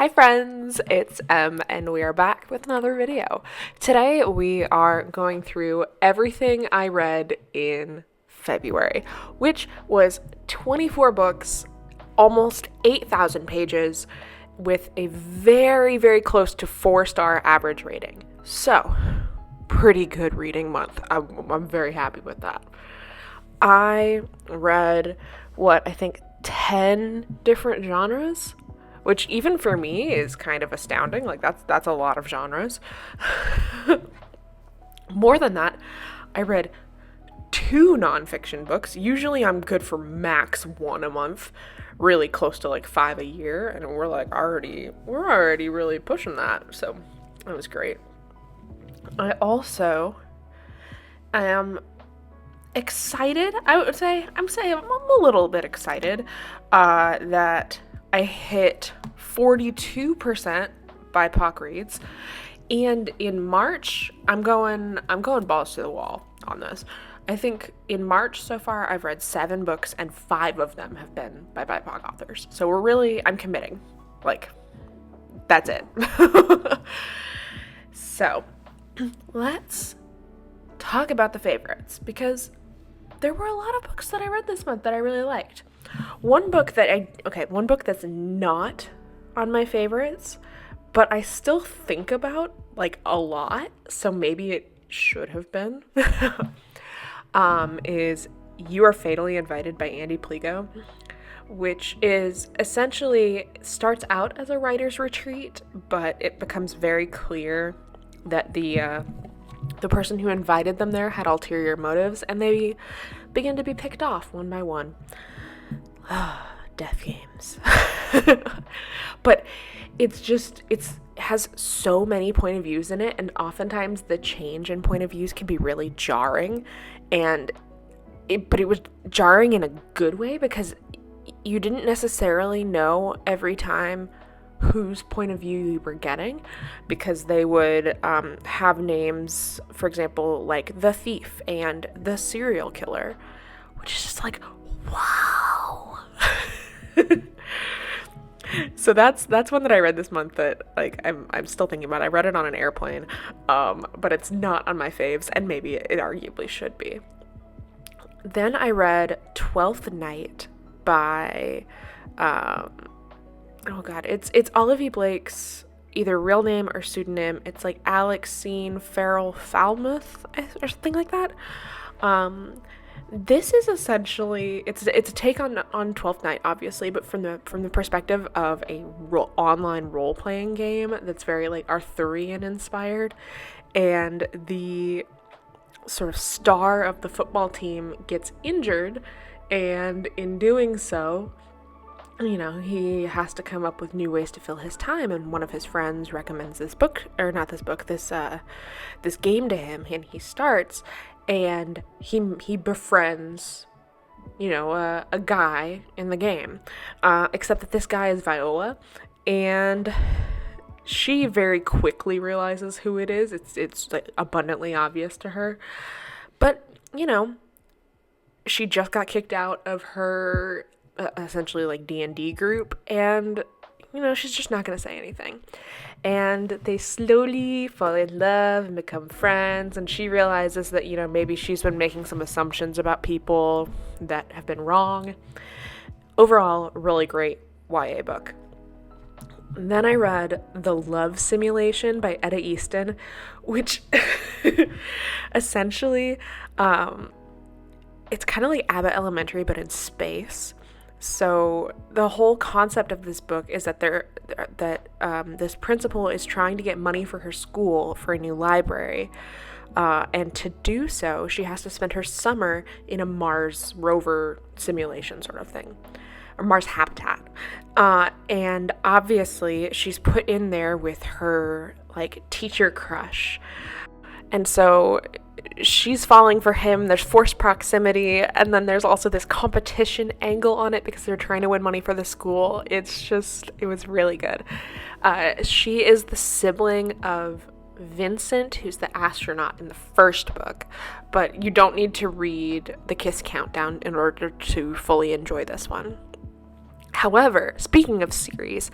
Hi friends, it's Em and we are back with another video. Today we are going through everything I read in February, which was 24 books, almost 8,000 pages, with a very close to 4-star average rating. So, pretty good reading month. I'm very happy with that. I read, I think 10 different genres, which even for me is kind of astounding. Like that's a lot of genres. More than that, I read 2 nonfiction books. Usually I'm good for max 1 a month, really close to like 5 a year, and we're already really pushing that. So that was great. I also am excited. I'm a little bit excited that I hit 42% BIPOC reads, and in March I'm going balls to the wall on this. I think in March so far I've read 7 books and 5 of them have been by BIPOC authors. So I'm committing. Like, that's it. So let's talk about the favorites, because there were a lot of books that I read this month that I really liked. One book that's not on my favorites, but I still think about like a lot, so maybe it should have been, is You Are Fatally Invited by Andy Pliego, which is essentially starts out as a writer's retreat, but it becomes very clear that the person who invited them there had ulterior motives, and they begin to be picked off one by one. Death games. But it has so many point of views in it, and oftentimes the change in point of views can be really jarring, but it was jarring in a good way, because you didn't necessarily know every time whose point of view you were getting, because they would have names, for example, like the thief and the serial killer, which is just like, wow. So that's one that I read this month that like I'm still thinking about. I read it on an airplane, but it's not on my faves, and maybe it arguably should be. Then I read 12th Night by it's Olivia Blake's either real name or pseudonym. It's like Alexine Farrell Falmouth or something like that. This is essentially it's a take on 12th Night, obviously, but from the perspective of a online role-playing game that's very like Arthurian inspired, and the sort of star of the football team gets injured, and in doing so, he has to come up with new ways to fill his time, and one of his friends recommends this game to him, and he starts, and he befriends, a guy in the game, except that this guy is Viola, and she very quickly realizes who it is. It's like abundantly obvious to her, but she just got kicked out of her essentially like D&D group, and she's just not gonna say anything, and they slowly fall in love and become friends, and she realizes that maybe she's been making some assumptions about people that have been wrong. Overall, really great YA book. And then I read The Love Simulation by Etta Easton, which essentially it's kind of like Abbott Elementary but in space. So the whole concept of this book is that this principal is trying to get money for her school for a new library, and to do so, she has to spend her summer in a Mars rover simulation sort of thing, or Mars habitat, and obviously she's put in there with her like teacher crush, and so she's falling for him. There's forced proximity, and then there's also this competition angle on it because they're trying to win money for the school. It was really good. She is the sibling of Vincent, who's the astronaut in the first book, but you don't need to read the Kiss Countdown in order to fully enjoy this one. However, speaking of series,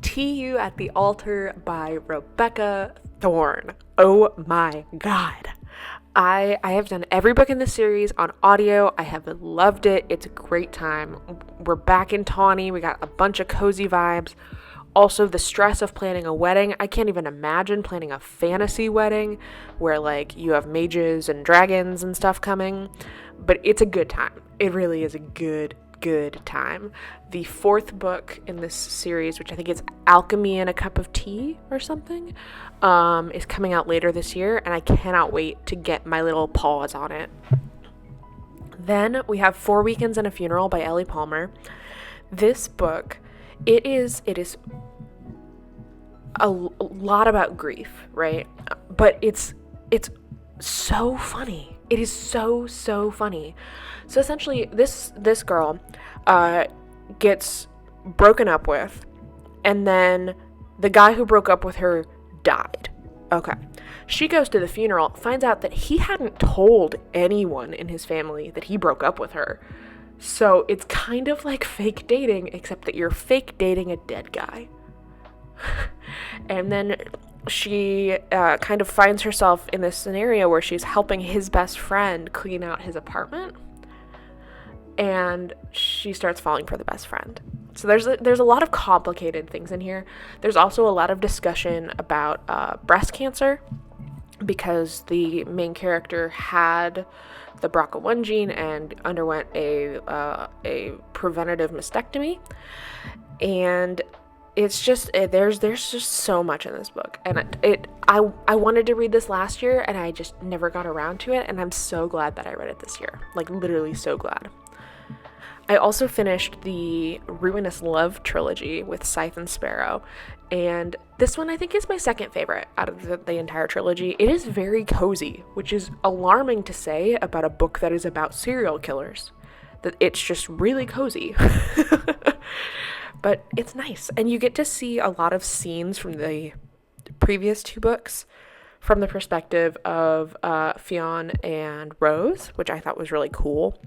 "See You at the Altar" by Rebecca Thorne. Oh my god. I have done every book in the series on audio. I have loved it. It's a great time. We're back in Tawny. We got a bunch of cozy vibes. Also, the stress of planning a wedding. I can't even imagine planning a fantasy wedding where, like, you have mages and dragons and stuff coming. But it's a good time. It really is a good time. The fourth book in this series, which I think is Alchemy and a Cup of Tea or something, is coming out later this year, and I cannot wait to get my little paws on it. Then we have 4 Weekends and a Funeral by Ellie Palmer. This book, it is a lot about grief, right? But it's so funny. It is so funny. So essentially, this girl gets broken up with, and then the guy who broke up with her died. Okay. She goes to the funeral, finds out that he hadn't told anyone in his family that he broke up with her. So it's kind of like fake dating, except that you're fake dating a dead guy. And then she kind of finds herself in this scenario where she's helping his best friend clean out his apartment, and she starts falling for the best friend. So there's a lot of complicated things in here. There's also a lot of discussion about breast cancer, because the main character had the BRCA1 gene and underwent a preventative mastectomy, and it's just there's just so much in this book, and I wanted to read this last year and I just never got around to it, and I'm so glad that I read it this year, like literally so glad. I also finished the Ruinous Love trilogy with Scythe and Sparrow, and this one I think is my second favorite out of the entire trilogy. It is very cozy, which is alarming to say about a book that is about serial killers, that it's just really cozy. But it's nice, and you get to see a lot of scenes from the previous 2 books from the perspective of Fionn and Rose, which I thought was really cool.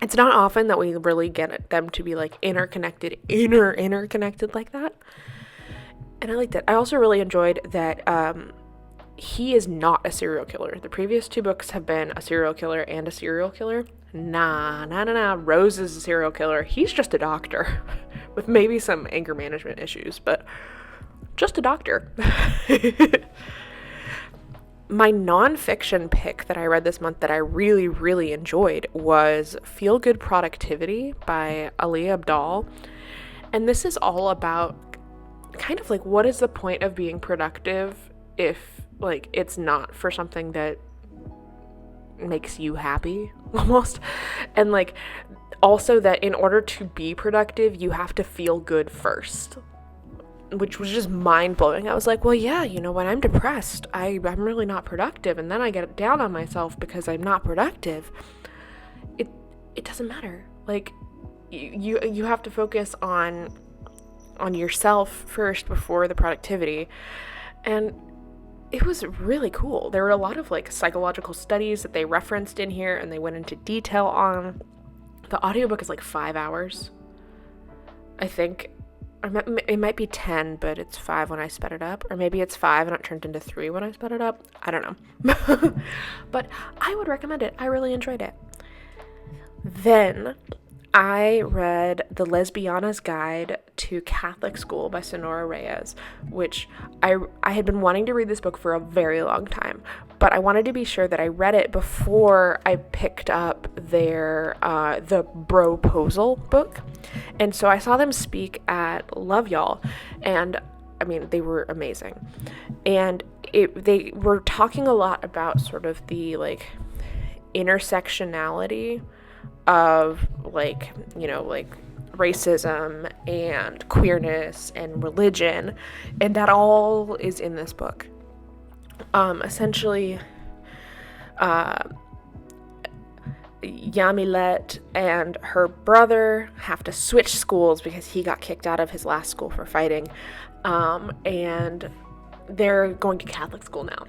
It's not often that we really get them to be like interconnected like that, and I liked it. I also really enjoyed that he is not a serial killer. The previous 2 books have been a serial killer and a serial killer. Nah. Rose is a serial killer. He's just a doctor with maybe some anger management issues, but just a doctor. My nonfiction pick that I read this month that I really, really enjoyed was Feel Good Productivity by Ali Abdaal. And this is all about kind of like, what is the point of being productive if like it's not for something that makes you happy almost, and like also that in order to be productive you have to feel good first, which was just mind-blowing. I was like, well, yeah, you know, when I'm depressed I'm really not productive, and then I get down on myself because I'm not productive. It doesn't matter. Like you have to focus on yourself first before the productivity. And it was really cool. There were a lot of like psychological studies that they referenced in here, and they went into detail on. The audiobook is like 5 hours, I think. It might be 10, but it's 5 when I sped it up. Or maybe it's 5 and it turned into 3 when I sped it up. I don't know. But I would recommend it. I really enjoyed it. Then I read The Lesbiana's Guide to Catholic School by Sonora Reyes, which I had been wanting to read this book for a very long time, but I wanted to be sure that I read it before I picked up their the Broposal book. And so I saw them speak at Love Y'all, and I mean, they were amazing. And they were talking a lot about sort of the like intersectionality of like, you know, like racism and queerness and religion, and that all is in this book. Essentially, Yamilet and her brother have to switch schools because he got kicked out of his last school for fighting, and they're going to Catholic school now.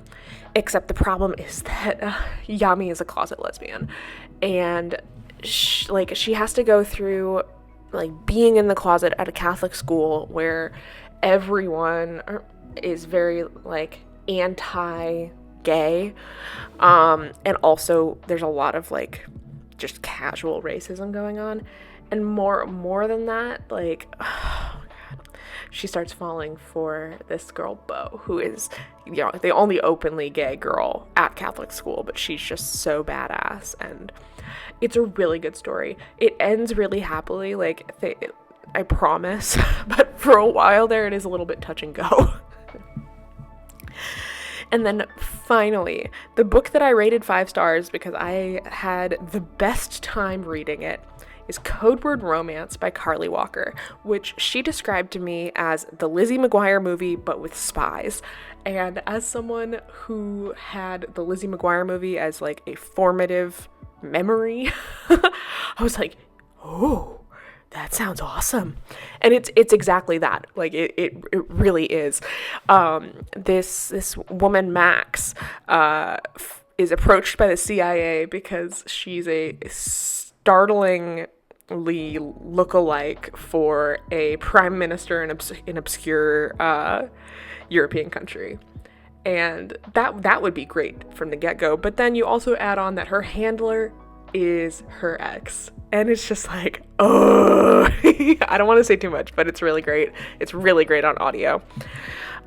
Except the problem is that Yami is a closet lesbian, and she has to go through like being in the closet at a Catholic school where everyone is very like anti-gay, and also there's a lot of like just casual racism going on, and more than that, like she starts falling for this girl, Bo, who is, you know, the only openly gay girl at Catholic school, but she's just so badass, and it's a really good story. It ends really happily, like, I promise, but for a while there, it is a little bit touch and go. And then finally, the book that I rated 5 stars because I had the best time reading it is Code Word Romance by Carly Walker, which she described to me as the Lizzie McGuire movie, but with spies. And as someone who had the Lizzie McGuire movie as like a formative memory, I was like, oh, that sounds awesome. And it's exactly that. Like it really is. This woman, Max, is approached by the CIA because she's a startlingly look-alike for a prime minister in an obscure European country. And that would be great from the get-go. But then you also add on that her handler is her ex. And it's just like, oh, I don't want to say too much, but it's really great. It's really great on audio.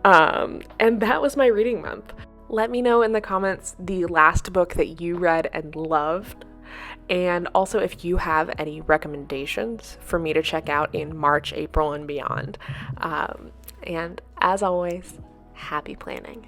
And that was my reading month. Let me know in the comments the last book that you read and loved. And also if you have any recommendations for me to check out in March, April, and beyond. And as always, happy planning.